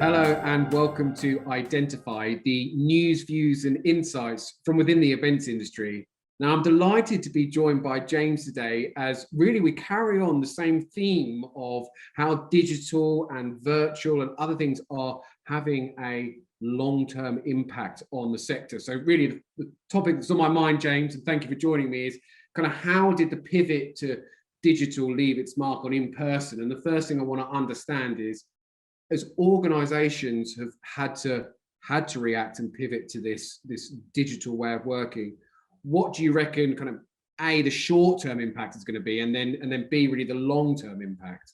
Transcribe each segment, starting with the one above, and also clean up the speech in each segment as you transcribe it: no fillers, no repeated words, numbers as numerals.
Hello and welcome to Identify, the news, views and insights from within the events industry. Now, I'm delighted to be joined by James today as really we carry on the same theme of how digital and virtual and other things are having a long-term impact on the sector. So really the topic that's on my mind, James, and thank you for joining me, is kind of how did the pivot to digital leave its mark on in-person? And the first thing I want to understand is, as organizations have had to react and pivot to this digital way of working, what do you reckon kind of A, the short-term impact is going to be, and then B, really the long-term impact?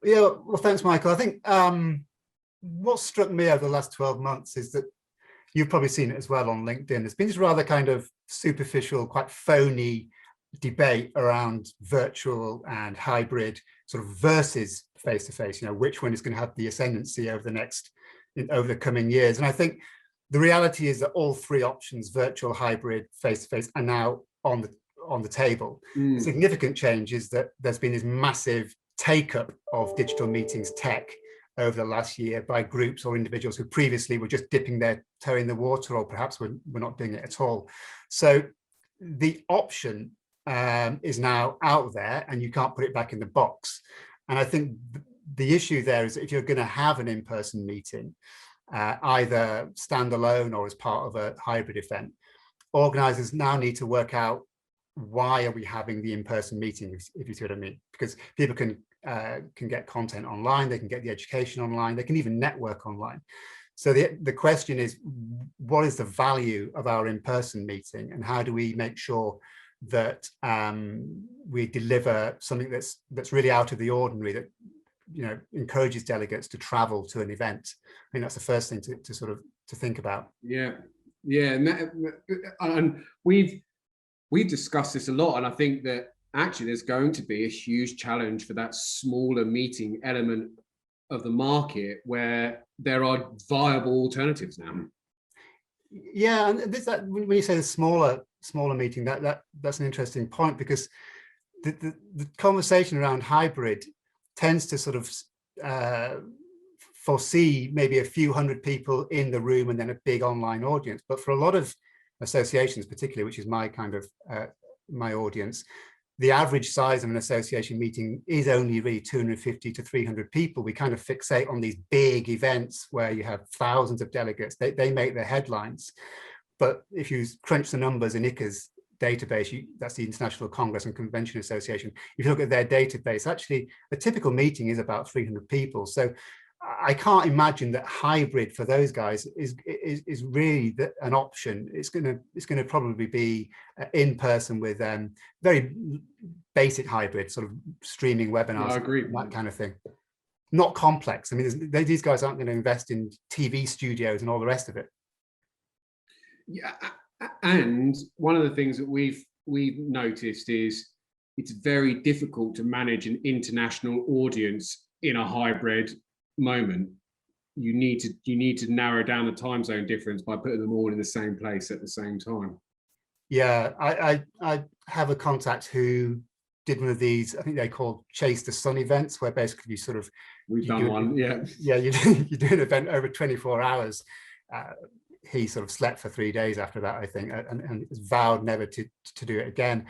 Yeah, well, thanks, Michael. I think what struck me over the last 12 months is that you've probably seen it as well on LinkedIn. There's been this rather kind of superficial, quite phony debate around virtual and hybrid sort of versus face-to-face, which one is going to have the ascendancy over the coming years. And I think the reality is that all three options, virtual, hybrid, face-to-face, are now on the table. The significant change is that there's been this massive take-up of digital meetings tech over the last year by groups or individuals who previously were just dipping their toe in the water, or perhaps we're not doing it at all. So the option is now out there and you can't put it back in the box. And I think the issue there is that if you're going to have an in-person meeting, either standalone or as part of a hybrid event, organizers now need to work out, why are we having the in-person meeting, if you see what I mean? Because people can get content online, they can get the education online, they can even network online. So the question is, what is the value of our in-person meeting, and how do we make sure that we deliver something that's really out of the ordinary, that encourages delegates to travel to an event? I think that's the first thing to think about. Yeah, and we've discussed this a lot, and I think that actually there's going to be a huge challenge for that smaller meeting element of the market where there are viable alternatives now. Yeah, and when you say the smaller meeting, that's an interesting point, because the conversation around hybrid tends to sort of foresee maybe a few hundred people in the room and then a big online audience. But for a lot of associations, particularly, which is my kind of my audience, the average size of an association meeting is only really 250 to 300 people. We kind of fixate on these big events where you have thousands of delegates. They make the headlines. But if you crunch the numbers in ICA's database, that's the International Congress and Convention Association, if you look at their database, actually a typical meeting is about 300 people. So I can't imagine that hybrid for those guys is really an option. It's going to probably be in person with very basic hybrid, sort of streaming webinars, I agree. That kind of thing. Not complex. I mean, these guys aren't going to invest in TV studios and all the rest of it. Yeah, and one of the things that we've noticed is it's very difficult to manage an international audience in a hybrid moment. You need to narrow down the time zone difference by putting them all in the same place at the same time. Yeah, I have a contact who did one of these, I think they called Chase the Sun events, where basically you sort of you do an event over 24 hours. He sort of slept for 3 days after that, I think, and vowed never to do it again.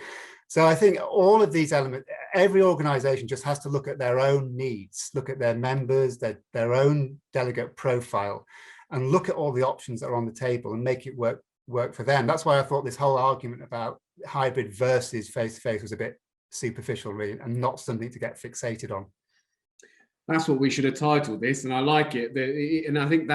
So I think all of these elements, every organization just has to look at their own needs, look at their members, their own delegate profile, and look at all the options that are on the table and make it work for them. That's why I thought this whole argument about hybrid versus face-to-face was a bit superficial, really, and not something to get fixated on. That's what we should have titled this, and I like it. And I think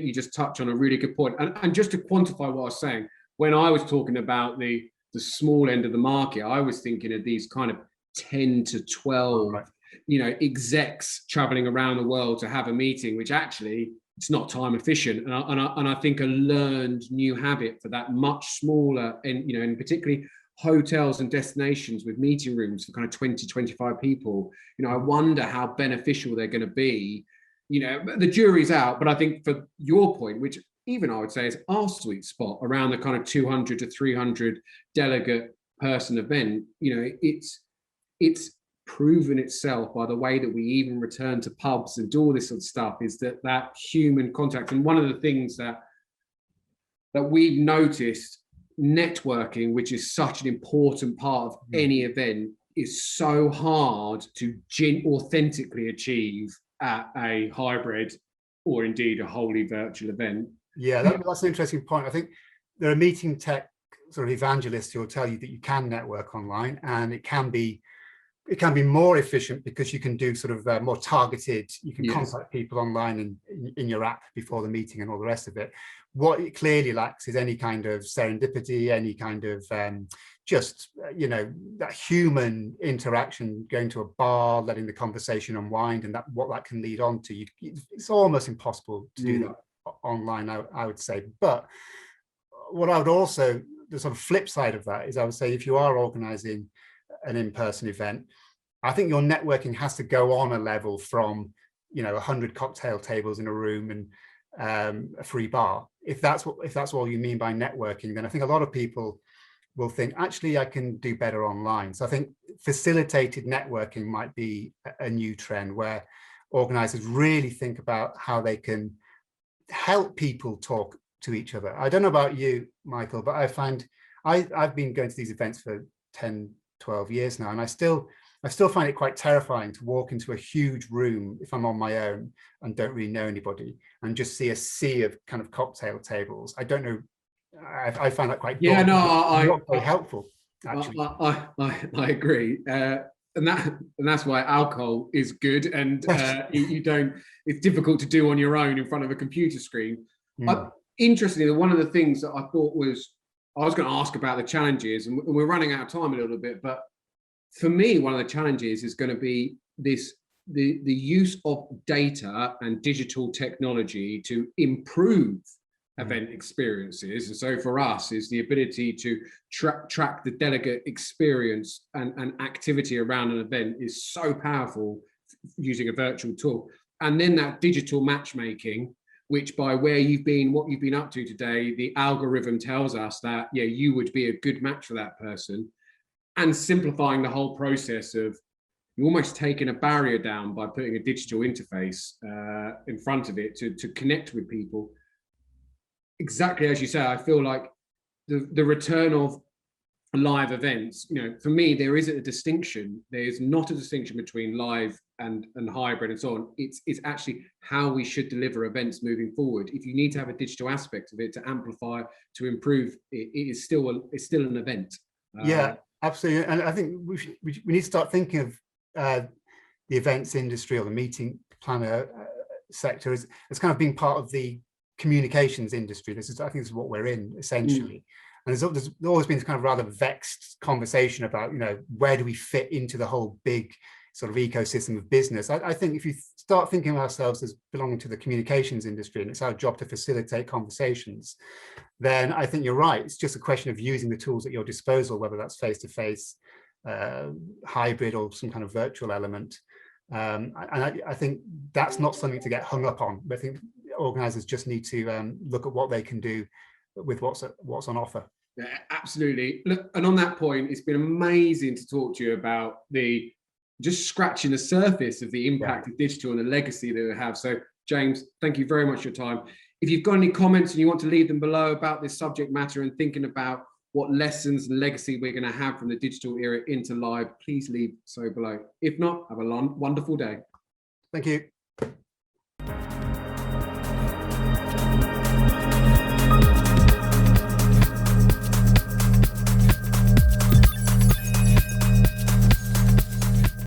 you just touch on a really good point. And just to quantify what I was saying, when I was talking about the small end of the market, I was thinking of these kind of 10 to 12, execs traveling around the world to have a meeting, which actually it's not time efficient. And I think a learned new habit for that much smaller, and particularly hotels and destinations with meeting rooms for kind of 20, 25 people. I wonder how beneficial they're going to be. The jury's out, but I think for your point, which even I would say is our sweet spot around the kind of 200 to 300 delegate person event, it's proven itself by the way that we even return to pubs and do all this sort of stuff, is that human contact. And one of the things that we've noticed, networking, which is such an important part of any event, is so hard to authentically achieve at a hybrid or indeed a wholly virtual event. Yeah, that's an interesting point. I think there are meeting tech sort of evangelists who will tell you that you can network online, and it can be more efficient because you can do sort of more targeted, you can contact people online and in your app before the meeting and all the rest of it. What it clearly lacks is any kind of serendipity, any kind of just, you know, that human interaction, going to a bar, letting the conversation unwind, and what that can lead on to. It's almost impossible to do that online, I would say. But what I would also, the sort of flip side of that is, I would say, if you are organizing an in-person event, I think your networking has to go on a level from, you know, 100 cocktail tables in a room and a free bar. If that's all you mean by networking, then I think a lot of people will think, actually, I can do better online. So I think facilitated networking might be a new trend, where organizers really think about how they can help people talk to each other. I don't know about you, Michael, but I find I've been going to these events for 10, 12 years now, and I still find it quite terrifying to walk into a huge room if I'm on my own and don't really know anybody, and just see a sea of kind of cocktail tables. I don't know. I find that quite not very helpful. Actually, I agree, and that's why alcohol is good, and you don't. It's difficult to do on your own in front of a computer screen. Interestingly, one of the things that I thought was, I was going to ask about the challenges, and we're running out of time a little bit, but for me, one of the challenges is going to be the use of data and digital technology to improve event experiences. And so for us, is the ability to track the delegate experience and activity around an event is so powerful using a virtual tool. And then that digital matchmaking, which by where you've been, what you've been up to today, the algorithm tells us that, yeah, you would be a good match for that person. And simplifying the whole process of, you're almost taking a barrier down by putting a digital interface in front of it to connect with people. Exactly as you say, I feel like the return of live events, you know, for me, there isn't a distinction. There's not a distinction between live and hybrid and so on. It's actually how we should deliver events moving forward. If you need to have a digital aspect of it to amplify, to improve, it's still an event. Yeah, absolutely. And I think we need to start thinking of the events industry or the meeting planner sector as kind of being part of the communications industry. I think this is what we're in, essentially. And there's always been this kind of rather vexed conversation about, you know, where do we fit into the whole big sort of ecosystem of business. I think if you start thinking of ourselves as belonging to the communications industry, and it's our job to facilitate conversations, then I think you're right. It's just a question of using the tools at your disposal, whether that's face-to-face, hybrid, or some kind of virtual element. And I think that's not something to get hung up on. I think organizers just need to look at what they can do with what's on offer. Yeah, absolutely. Look, and on that point, it's been amazing to talk to you about just scratching the surface of the impact of digital and the legacy that we have. So, James, thank you very much for your time. If you've got any comments and you want to leave them below about this subject matter and thinking about what lessons and legacy we're going to have from the digital era into live, please leave so below. If not, have a wonderful day. Thank you.